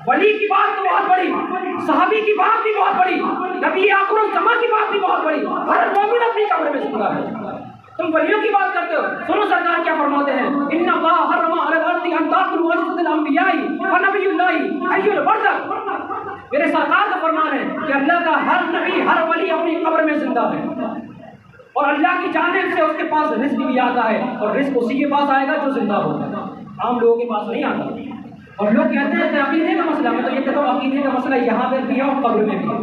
वली की बात तो बहुत बड़ी, सहाबी की बात भी बहुत बड़ी, नबी आखिर ज़मा की बात भी बहुत बड़ी। हर मोमिन अपनी कब्र में जिंदा है। तुम वलियों की बात करते हो, सुनो सरकार क्या फरमाते हैं, इन्ना अल्लाह हर्रमा अलल अर्दी अन ताकुलु अजसदल अंबियाई व नबियुल्लाहि हय्युल बरज़ख। मेरे सरकार का फरमान है कि अल्लाह का हर नबी हर वली अपनी कब्र में जिंदा है और अल्लाह की जानिब से उसके पास रिस्क भी आता है और रिस्क उसी के पास आएगा जो जिंदा होगा, आम लोगों के पास नहीं आता। और लोग कहते हैं कि अकीदे का मसला, मैं तो ये कहता हूँ अकीदे का मसला यहाँ पे भी है और कब्र में भी है।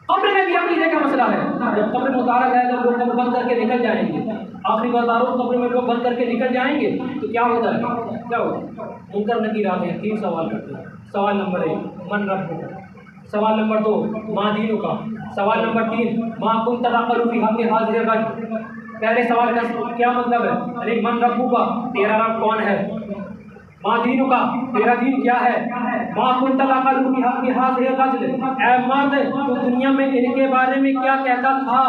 कब्र में भी अकीदे का मसला है। जब कब्र में उतारा जाएगा लोग कब्र बंद करके निकल जाएंगे, आखिरी बात आरो कब्र में लोग बंद करके निकल जाएंगे तो क्या होता है, क्या होगा? मुनकर नकीर आते हैं, 3 सवाल करते हैं। सवाल नंबर 1 मन रब्बुक, सवाल नंबर 2 माँ दीनु का, सवाल नंबर 3 माँ कुंत तक़ल्लु फी हक़्क़ि हाज़िर रजल। पहले सवाल का क्या मतलब है? अरे मन रब्बुक का, तेरा रब कौन है? माँ दीनु का, तेरा दीन क्या है? माँ कुंत तक़ल्लु फी हक़्क़ि हाज़िर रजल, ऐ मर्द तू दुनिया में इनके बारे में क्या कहता था?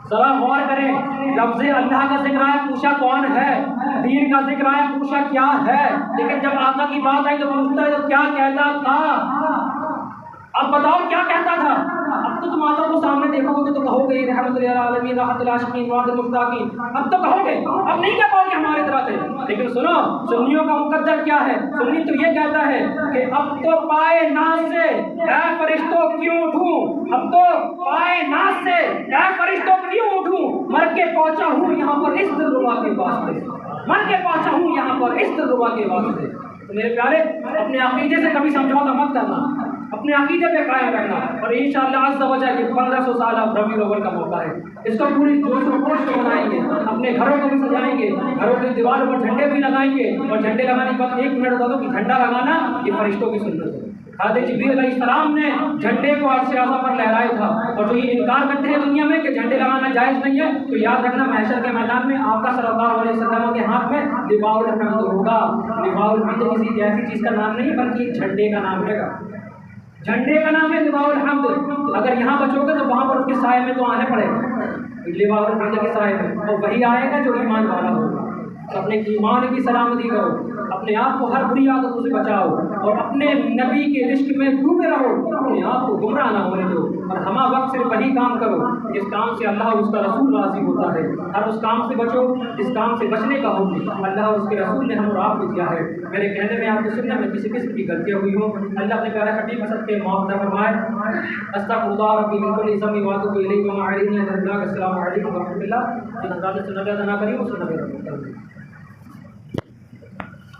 जरा गौर करें, लफ्ज़ अल्लाह का जिक्र आया पूछा कौन है, दीन का जिक्र आया पूछा क्या है, लेकिन जब आका की बात आई तो पूछता है तो क्या कहता था? अब बताओ क्या कहता था? अब तो तुम आका को सामने देखोगे तो कहोगे रहमतुल लिल आलमीन राहतुल आशिकीन वादिल मुश्ताकीन, अब तो कहोगे, अब नहीं कह पाओगे हमारे तरह से। लेकिन सुनो, सुन्नियों का मुकद्दर क्या है? सुन्नी तो ये कहता है कि अब तो पाए नाज से ऐ फरिश्तों क्यों उठूं, अब तो पाए नाज से ऐ फरिश्तों क्यों उठूं, मर के पहुंचा हूँ यहाँ पर इस दिलरुबा के वास्ते, मर के पहुंचा हूँ यहाँ पर इस दिलरुबा के वास्ते। तो मेरे प्यारे, अपने अकीदे से कभी समझौता मत करना, अपने अकीदे पे कायम रखना और इंशाअल्लाह अज़्ज़ा व जल्ल 1500 साल अब रबीउल अव्वल का मौका है, इसको पूरी जोश और खरोश से मनाएंगे, अपने घरों को भी सजाएंगे, घरों की दीवारों पर झंडे भी लगाएंगे। और झंडे लगाने के बाद 1 मिनट बता दो कि झंडा लगाना ये फरिश्तों की सुन्नत है। हज़रत जिब्रील अलैहिस्सलाम ने झंडे को अर्श आज़ा पर लहराया था। और जो ये इनकार करते हैं दुनिया में कि झंडे लगाना जायज़ नहीं है, तो याद रखना महशर के मैदान में आका सल्लल्लाहु अलैहि वसल्लम के हाथ में लिवाउल हम्द होगा। लिवाउल हम्द किसी ऐसी चीज़ का नाम नहीं है बल्कि झंडे का नाम है, झंडे का नाम है लिवाउल हम्द। अगर यहाँ बचोगे तो वहाँ पर उसके साए में तो आने पड़ेगा, लिवाउल हम्द के साए में, और वही आएगा जो ईमान वाला होगा। अपने ईमान की सलामती करो, अपने आप को हर बुरी आदतों से बचाओ और अपने नबी के इश्क में डूबे रहो, अपने आप को गुमराह ना होने दो और हमा वक्त सिर्फ वही काम करो जिस काम से अल्लाह उसका रसूल राज़ी होता है। हर उस काम से बचो जिस काम से बचने का हुक्म अल्लाह और उसके रसूल ने हम और आपको दिया है। मेरे कहने में आपको सुनने में किसी किस्म की गलतियाँ हुई हो, अल्लाह अपने प्यारे हबीब मसद के मुआफ़ फरमाए। अस्तग़फिरुल्लाह रब्बी मिन कुल्लि ज़ंबिन व अतूबु इलैहि व मा अलैना इल्ला अल-बलाग। अस्सलामु अलैकुम व रहमतुल्लाह।